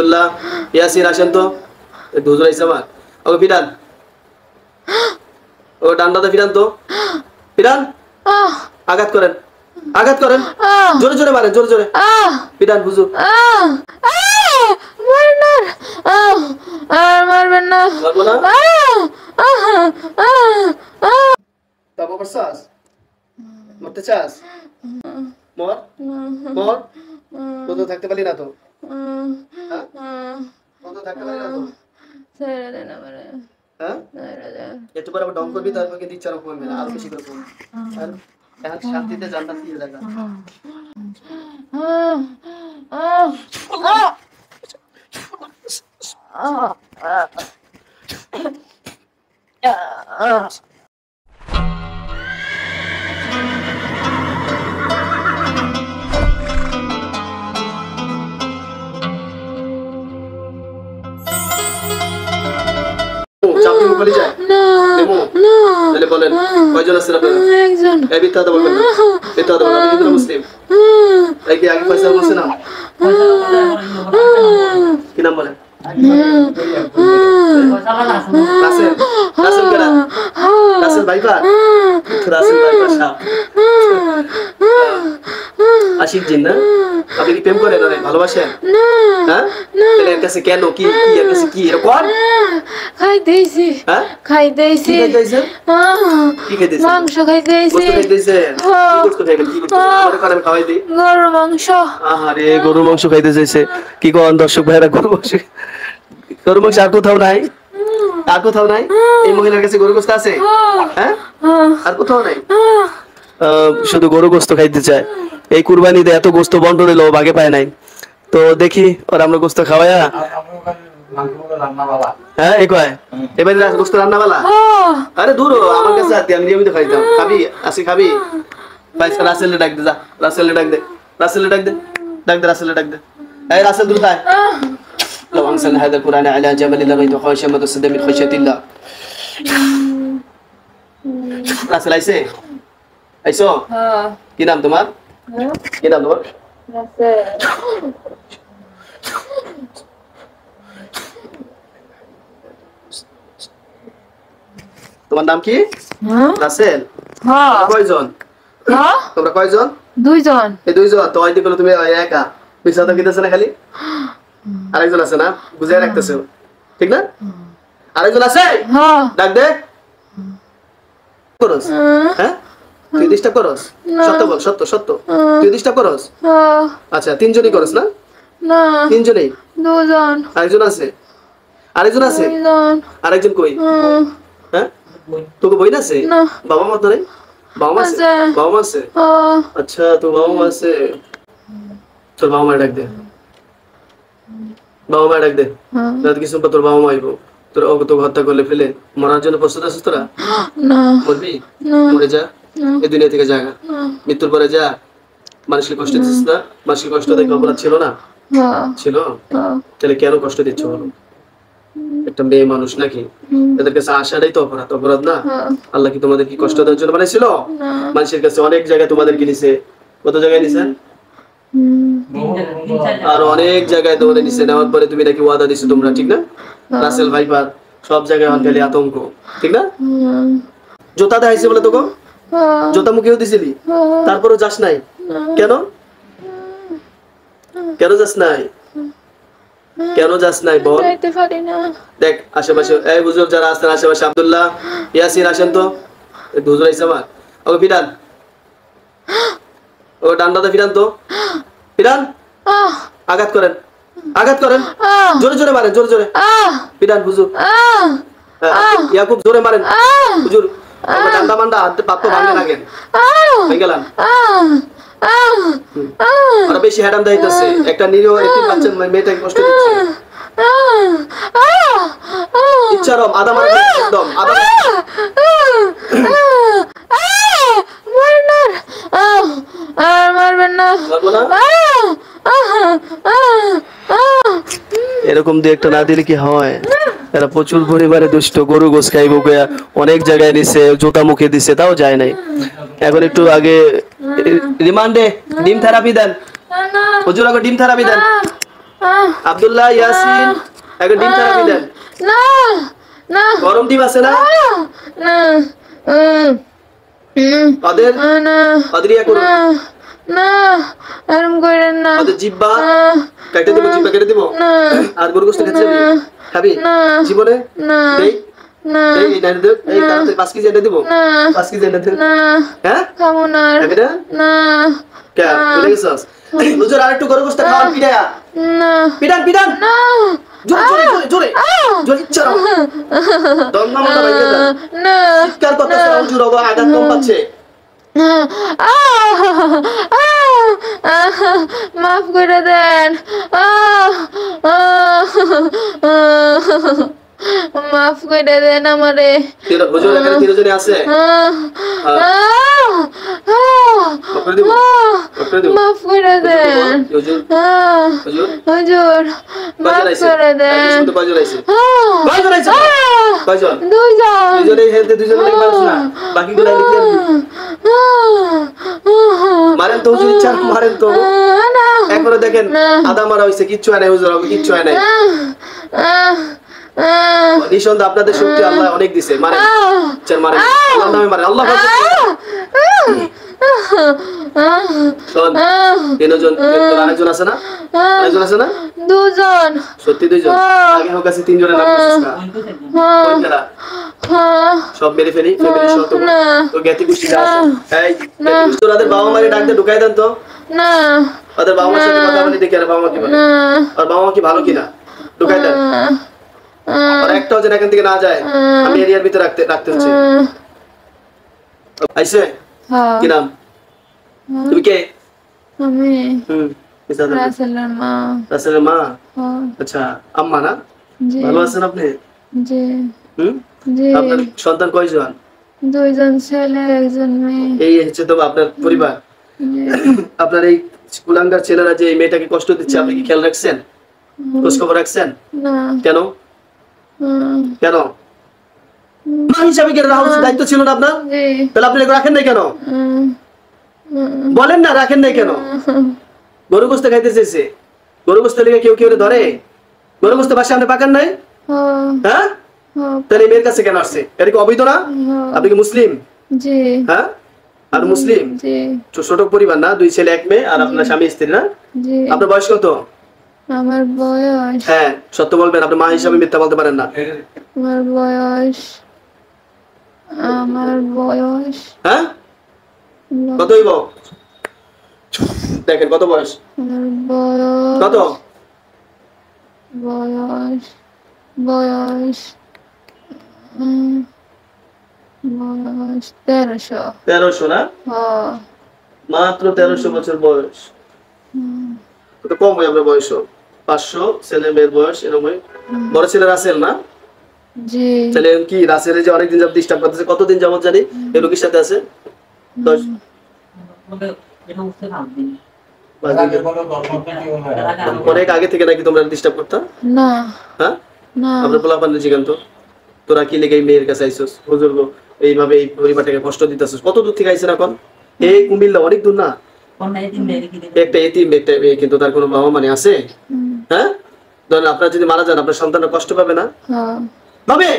আব্দুল্লাহ ইয়াসিন আসেন তো হুজুর আইছে আমার ওকে ফিরান ও ডান্ডাতে ফিরান তো ফিরান আঘাত করেন জোরে জোরে মারেন জোরে জোরে ফিরান হুজুর মারবেন না মারবো না তারপর চাস মরতে চাস মর মর কত থাকতে পারলি না তো কত থাকতে পারলি না তো ছেড়ে দেন আমারে হ্যাঁ এত করে আবার ডং করবি তারপর কিন্তু ইচ্ছা রকম হবে না আরো বেশি করে করবি আর এখন শান্তিতে জান্নাত দিয়ে জায়গা চাপি বলি যায় না না তাহলে বলেন কয়জন আছেন আপনারা একজন এই বিত্তাটা বলবেন না বিত্তাটা বলবেন আমি কিন্তু মুসলিম এই কি আগে পয়সা বলছেন না কি নাম বলেন রাসেল রাসেল কেনা রাসেল ভাইবা রাসেল ভাইবা সাহেব আশিক জিন না আপনি কি প্রেম করেন না ভালোবাসেন হ্যাঁ তাহলে এর কাছে কেন কি কি এর কাছে কি এরকম খাইতেছি হ্যাঁ খাইতেছি কি খাইতেছেন মাংস খাইতেছি গোশত খাইতেছেন কি গোশত খাইবেন কি গোশত মনে করেন আমি খাওয়াই দিই গরুর মাংস আহারে গরুর মাংস খাইতে চাইছে কি কোন দর্শক ভাইরা গরুর মাংস আর কোথাও নাই আর কোথাও নাই এই মহিলার কাছে গরুর গোশত আছে হ্যাঁ আর কোথাও নাই শুধু গরু গোশত খাইতে চায় এই কুরবানিতে এত গোশত বন্টন হলো ভাগে পায় নাই তো দেখি ওর আমরা গোশত খাওয়ায়া হ্যাঁ এই কয় এবারে গোশত রান্নাওয়ালা আরে দূর আমার কাছে আতি আমি নিয়মিত খাইতাম খাবি আসি খাবি পয়সা রাসেল ডাক দে যা রাসেল ডাক দে রাসেল ডাক দে রাসেল ডাক দে এই রাসেল দূর তাই لو أنزلنا هذا القرآن على جبل لرأيته خاشعا متصدعا من خشية الله রাসেল আইছে আইছো কি নাম তোমার কি নাম তোমার রাসেল তোমার নাম কি রাসেল কয়জন তোমরা কয়জন দুইজন এই দুইজন তো আইতে গেল তুমি একা বিছানা কিতেছ না খালি আরেকজন আছে না বুঝাই রাখতেছো ঠিক না আরেকজন আছে ডাক দে করস হ্যাঁ তুই ডিস্টার্ব করস সত্য বল সত্য সত্য তুই ডিস্টার্ব করস আচ্ছা তিনজনই করস না না তিনজনই দুজন আরেকজন আছে আরেকজন আছে দুজন আরেকজন কই হ্যাঁ তোকে বই না আছে বাবা মা তো নাই বাবা মা আছে বাবা মা আছে আচ্ছা তো বাবা মা আছে চল বাবা মা ডাক দে বাবা মা ডাক দে রাত কিছু তোর বাবা মা আইবো তোর তোকে হত্যা করলে ফেলে মরার জন্য প্রস্তুত আছিস তোরা না মরবি মরে যা এই দুনিয়া থেকে জায়গা মৃত্যুর পরে যা মানুষকে কষ্ট দিচ্ছিস না মানুষকে কষ্ট দেয় অপরাধ ছিল না ছিল তাহলে কেন কষ্ট দিচ্ছ বলো একটা মেয়ে মানুষ নাকি এদের কাছে আসাটাই তো অপরাধ অপরাধ না আল্লাহ কি তোমাদের কি কষ্ট দেওয়ার জন্য বানাইছিল মানুষের কাছে অনেক জায়গায় তোমাদেরকে নিছে কত জায়গায় নিছেন আর অনেক জায়গায় তোমাদের নিছে নেওয়ার পরে তুমি নাকি ওয়াদা দিছো তোমরা ঠিক না রাসেল ভাইপার সব জায়গায় খালি আতঙ্ক ঠিক না জোতা দেখাইছে বলে তোকে জোতা মুখেও দিছিলি তারপরও যাস নাই কেন কেন যাস নাই কেন যাস নাই বল দেখ আশেপাশে এই হুজুর যারা আছেন আশেপাশে আব্দুল্লাহ ইয়াসিন আসেন তো হুজুর আইছে আমার ওকে ফিরান ও ডান্ডাতে ফিরান তো ফিরান আঘাত করেন জোরে জোরে মারেন জোরে জোরে ফিরান হুজুর ইয়াকুব জোরে মারেন হুজুর ডান্ডা মান্ডা হাতে পাপ্পা ভাঙে লাগেন হয়ে গেলাম আর বেশি হ্যাডাম দাইতেছে একটা নিরীহ এতিম বাচ্চা মেয়েটাকে কষ্ট দিচ্ছে ইচ্ছারম আদা মারা একদম আদা মারবেন না এরকম দিয়ে একটা না দিলে কি হয় এরা প্রচুর পরিমাণে দুষ্ট গরু গোস খাইব অনেক জায়গায় নিছে জোতা মুখে দিছে তাও যায় নাই এখন একটু আগে রিমান্ডে ডিম থেরাপি দেন হুজুর আগে ডিম থেরাপি দেন আব্দুল্লাহ, ইয়াসিন, একটা ডিম থেরাপি দেন। না না গরম ডিম আছে না? না ওদের না ওদের ইয়া করুন। না এরম করেন না। ওদের জিব্বা কেটে দিব, জিব্বা কেটে দিব। আর গরু গোশত খেতে যাবি? খাবি? জীবনে? দেই না এই না দে, এই কারণে 5 কেজি এনে দিব। 5 কেজি এনে দে। হ্যাঁ? খাবো না। খাবি না? না কে? ভুলে গেছস? হুজুর আরেকটু গরু গোশত খাওয়ান পিড়ায়া। না পিড়ান পিড়ান। না জোরে জোরে জোরে জোরে ইচ্ছা না। দমনা মতো বাইরে যা। না চিৎকার করতেছে হুজুর, ওগো আঘাত কম পাচ্ছে। মাফ করে দেন। মাফ করে দেন আমারে। হুজুর এখানে তিনজনই আছে। মাফ করে দিব, মাফ করে দিব। মাফ করে দেন হুজুর হুজুর হুজুর, মাফ করে দেন। কয়জন আইছে? কয়জন আইছে? কয়জন? দুইজন। দুজনেই হেলতে, দুজনে লাগি মানুষ না, বাকিগুলো লিখে দিবি। মারেন তো হুজুর, ইচ্ছা মারেন তো। এরপরে দেখেন আদা মারা হইছে, কিচ্ছু হয় নাই হুজুর, কিচ্ছু হয় নাই। নিঃসন্দেহে আপনাদের শক্তি আল্লাহ অনেক দিছে। মারেন, চার মারেন, আল্লাহর নামে মারেন। আল্লাহ শোন, তিনজন, আরেকজন আছে না? আরেকজন আছে না? দুজন। সত্যি দুইজন? আগে হোক আছে তিনজনের নাম বলছিস না? কোন খেলা? সব মেরে ফেলি, ফ্যামিলি সহ তো জ্ঞাতি গোষ্ঠীরা আছে। এই জ্ঞাতি গোষ্ঠী ওদের বাবা মারে ডাকতে ঢুকাই দেন তো। না ওদের বাবা মার সাথে কথা বলে দেখি আর বাবা মা কি বলে। আর বাবা মা কি ভালো কিনা ঢুকাই দেন। আর একটাও যেন এখান থেকে না যায়, আমি এরিয়ার ভিতরে রাখতে হচ্ছে। আইছে? কি নাম? তুমি কে? আমি রাসেলের মা। রাসেলের মা? আচ্ছা, আম্মা না? ভালো আছেন আপনি? জি জি। আপনার সন্তান কয়জন? দুইজন ছেলে, একজন মেয়ে। এই হচ্ছে তো আপনার পরিবার। আপনার এই কুলাঙ্গার ছেলেরা যে এই মেয়েটাকে কষ্ট দিচ্ছে, আপনি কি খেয়াল রাখছেন? খোঁজ খবর রাখছেন? না। কেন কেন? মা হিসাবে কি রাহুল দায়িত্ব ছিল না আপনার? তাহলে আপনি এগুলো রাখেন নাই কেন? বলেন না, রাখেন নাই কেন? গরু গোশত খাইতে চেয়েছে, গরু গোশত লেগে কেউ কেউ ধরে? গরু গোশত বাসায় আপনি পাকান নাই? হ্যাঁ, তাহলে মেয়ের কাছে কেন আসছে? এটা কি অবৈধ না? আপনি কি মুসলিম? জি। হ্যাঁ, আর মুসলিম? জি। ছোট পরিবার না, 2 ছেলে 1 মেয়ে, আর আপনার স্বামী স্ত্রী না? জি। আপনার বয়স কত? আমার বয়স, হ্যাঁ সত্য বলবেন, আপনি মা হিসাবে মিথ্যা বলতে পারেন না। আমার বয়স হ্যাঁ, কত হইব? দেখেন কত বয়স? কত বয়স? বয়স 1300। 1300 না? মাত্র 1300 বছর বয়স। কত কম হয় আপনার বয়স? 500 ছেলে মেয়ের বয়স এরকম হয়। বড় ছেলে রাসেল না? জি। তাহলে কি রাসেলের যে অনেকদিন যাবত ডিস্টার্ব করতেছে, কতদিন যাবত জানি এই রোগীর সাথে আছে? 10 অনেক আগে থেকে নাকি তোমরা ডিস্টার্ব করতা? না হ্যাঁ, না। আপনার পোলাপান জিগান তো, তোরা কি লেগে এই মেয়ের কাছে আইছস? হুজুর গো, এইভাবে এই পরিবারটাকে কষ্ট দিতেছস। কত দূর থেকে আইছেন এখন? এই কুমিল্লা অনেক দূর না? একটা এতিম, একটা মেয়ে, কিন্তু তার কোনো বাবা মানে আছে? হ্যাঁ, ধরেন আপনার যদি মারা যান, আপনার সন্তানরা কষ্ট পাবে না? পাবে।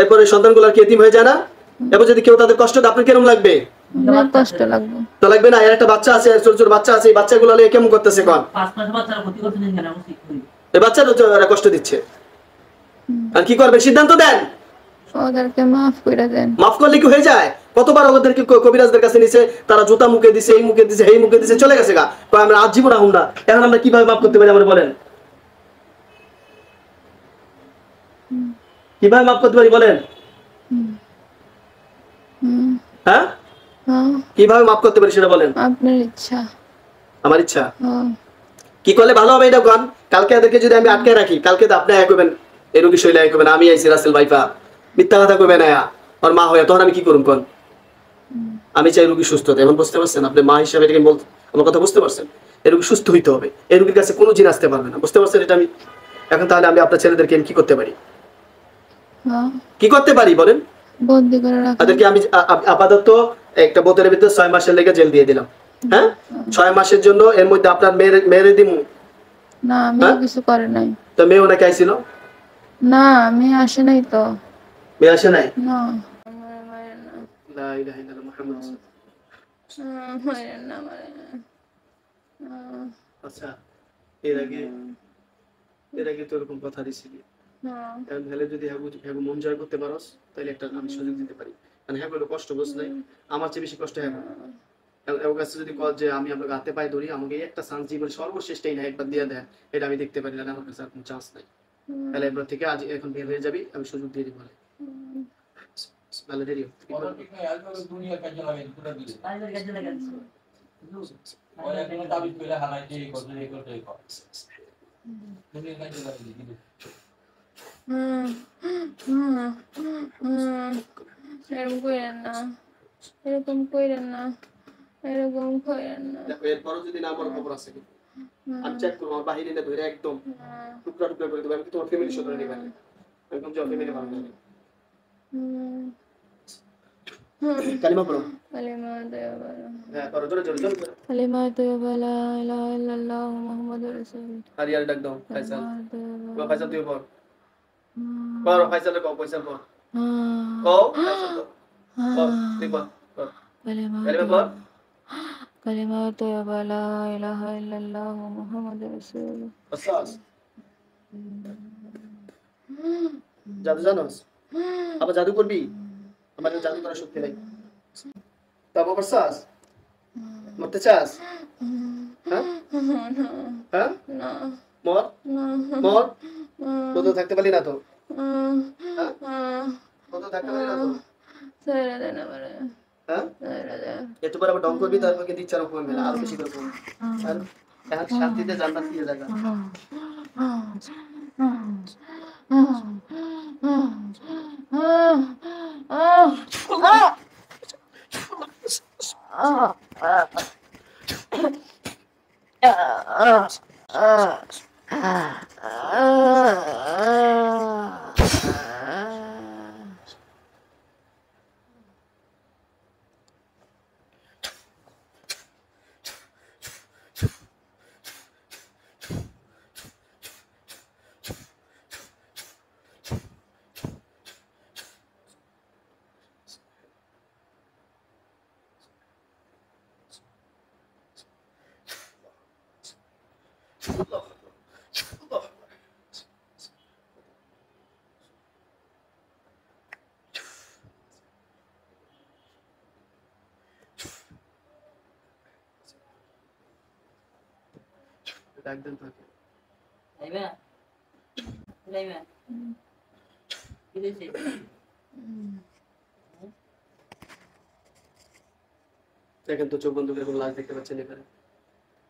এরপরে সন্তানগুলো কি এতিম হয়ে যায় না? এবার যদি কেউ তাদের কষ্ট দেয়, আপনার কেমন লাগবে? কষ্ট লাগবে তো লাগবে না? এর একটা বাচ্চা আছে, ছোট ছোট বাচ্চা আছে, এই বাচ্চাগুলো নিয়ে কেমন করতেছে কোন? 5 মাস বাচ্চারা ক্ষতি করতেছেন কেন? এই বাচ্চারা কষ্ট দিচ্ছে, আর কি করবে? সিদ্ধান্ত দেন। ওদেরকে মাফ করে দেন। মাফ করলে কি হয়ে যায়? কতবার ওদেরকে কবিরাজদের কাছে নিছে, তারা জুতা মুখে দিছে, এই মুখে দিছে, এই মুখে দিছে, চলে গেছে গা। আমরা আজীবন আহুম না। এখন আমরা কিভাবে মাফ করতে পারি আমরা বলেন? কিভাবে মাফ করতে পারি বলেন? হ্যাঁ, কিভাবে মাফ করতে পারি সেটা বলেন। আপনার ইচ্ছা। আমার ইচ্ছা কি করলে ভালো হবে এটা কোন? কালকে এদেরকে যদি আমি আটকে রাখি, কালকে তো আপনি এক হবেন, এই রোগী শৈলে এক হবেন, আমি আইছি রাসেল ভাইফা, মিথ্যা কথা কইবেন না আর মা হয়ে, তখন আমি কি করুম কোন? আমি চাই রোগী সুস্থ হতে। এখন বুঝতে পারছেন? আপনি মা হিসাবে এটাকে বলতে, আমার কথা বুঝতে পারছেন? এই রোগী সুস্থ হইতে হবে, এই রোগীর কাছে কোনো জিন আসতে পারবে না। বুঝতে পারছেন এটা? আমি এখন তাহলে আমি আপনার ছেলেদেরকে আমি কি করতে পারি? কি করতে পারি বলেন? বন্দি করে রাখা। তাদেরকে আমি আপাতত একটা বোতলের ভিতরে 6 মাসের লেগে জেল দিয়ে দিলাম। হ্যাঁ, 6 মাসের জন্য এর মধ্যে আপনার মেরে দিমু, না আমি হ্যাঁ? কিছু করে নাই। তো মেয়ে ওনাকে আইছিল, না আমি আসে নাই তো। মেয়ে আসে নাই। না আমার মায়ের না। লা ইলাহা ইল্লাল্লাহ মুহাম্মাদুর রাসূলুল্লাহ। মায়ের না মায়ের না। আচ্ছা, এর আগে তো এরকম কথা দিছিলি, এখন হেলে যদি হ্যাগো মন জয় করতে পারস তাহলে একটা আমি সুযোগ দিতে পারি। কারণ হ্যাঁ বলে কষ্ট বুঝ নাই, আমার চেয়ে বেশি কষ্ট হ্যাঁ। ওর কাছে যদি কল যে আমি আপনাকে হাতে পায়ে ধরি, আমাকে একটা চান্স জীবন সর্বশেষটাই না একবার দিয়ে দেয়, এটা আমি দেখতে পারি না, আমার কাছে আর কোনো চান্স নাই। তাহলে এরপর থেকে আজ এখন বের হয়ে যাবি, আমি সুযোগ দিয়ে দিব। ভালো দেরি হোক। দুনিয়া কাজে লাগে পুরো দিলে বাইরের কাজে লাগাচ্ছি ওই একটা দাবি কইরা হালাই যে এই করতে এই করতে এই কর দুনিয়া কাজে লাগে দিলে এরকম কইরেন না, এরকম কইরেন না, এরকম কইরেন না। দেখো এরপরও যদি না আমার খবর আছে কিন্তু আমি চেক করবো, আমার বাহিরে না ধরে একদম টুকরা টুকরা করে দেবো। আমি কি তোমার ফ্যামিলির সাথে নিয়ে গেলে একদম যে ফ্যামিলি ভালো লাগে। কালিমা পড়ো। কালিমা তৈয়বা, হ্যাঁ পড়ো, জোরে জোরে জোরে। কালিমা তৈয়বা লা ইলাহা ইল্লাল্লাহ মুহাম্মাদুর রাসূলুল্লাহ। আর ইয়ার ডাক দাও ফাইসাল। কালিমা তৈয়বা। ও ফাইসাল তুই পড়। পড়ো ফাইসালের কও, ফাইসাল পড়। हाँ কও ফাইসাল পড়। পড় তুই পড়। পড়। कलिमा কালিমা পড়। कलिमा तैयबा ला इलाहा इल्लल्लाह मुहम्मदुर रसूलुल्लाह। আসাস জাদু জানোস? আবার জাদু করবি? আমার জাদু করার শক্তি নাই। তাও আবার চাস? মরতে চাস? হ্যাঁ হ্যাঁ মর মর। কোথাও থাকতে পারলি না তো? হ্যাঁ কোথাও থাকতে পারলি না তো? सेरा देना पड़े, হ্যাঁ सेरा दे। এত করে আবার ডং করবি, তারপর কিন্তু ইচ্ছার উপর মেলা আরো বেশি করে করবি। আর এখন শান্তিতে জান্নাত দিয়ে জায়গা। একদম থাকে। যাইবা যাইবা কি দিছি দেখেন তো চোখ বন্ধ করে কোনো লাশ দেখতে পাচ্ছেন এখানে?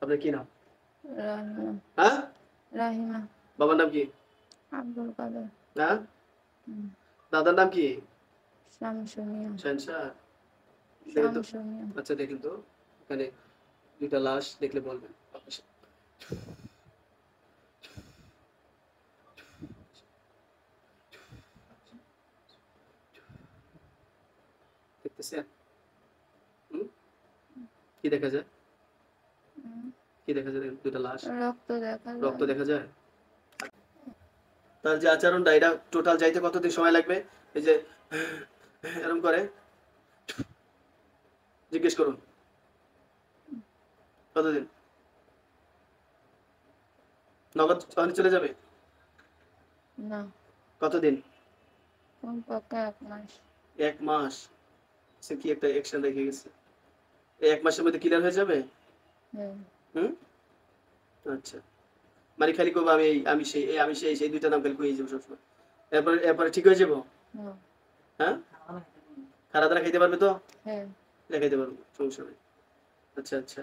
আপনার কি নাম? राहिमा, হ্যাঁ राहिमा, বাবার নাম কি? अब्दुल कादर, হ্যাঁ দাদার নাম কি? शामसुनिया, শানশাহ। দেখেন তো, शामसुनिया। আচ্ছা দেখেন তো এখানে দুইটা লাশ দেখলে বলবেন। দেখতেছেন? কি দেখা যায়? কি দেখা যায়? দুইটা লাশ, रक्त देखा রক্ত দেখা যায়। তার যে আচরণটা, এটা টোটাল যাইতে কতদিন সময় লাগবে? এই যে এরকম করে জিজ্ঞেস করুন, কতদিন? নগদ তখনই চলে যাবে? ना কতদিন? कौन पक्का एक मास। 1 মাস? সে কি একটা অ্যাকশন রেখে গেছে? এই 1 মাসের মধ্যে ক্লিয়ার হয়ে যাবে? হুম আচ্ছা, মানে খালি কবে আমি সেই দুইটা নাম খালি কই যাব সবসময়, এরপরে ঠিক হয়ে যাব? হ্যাঁ খারাপ খাইতে পারবে তো? है দেখাইতে পারবো, সমস্যা নেই। আচ্ছা আচ্ছা।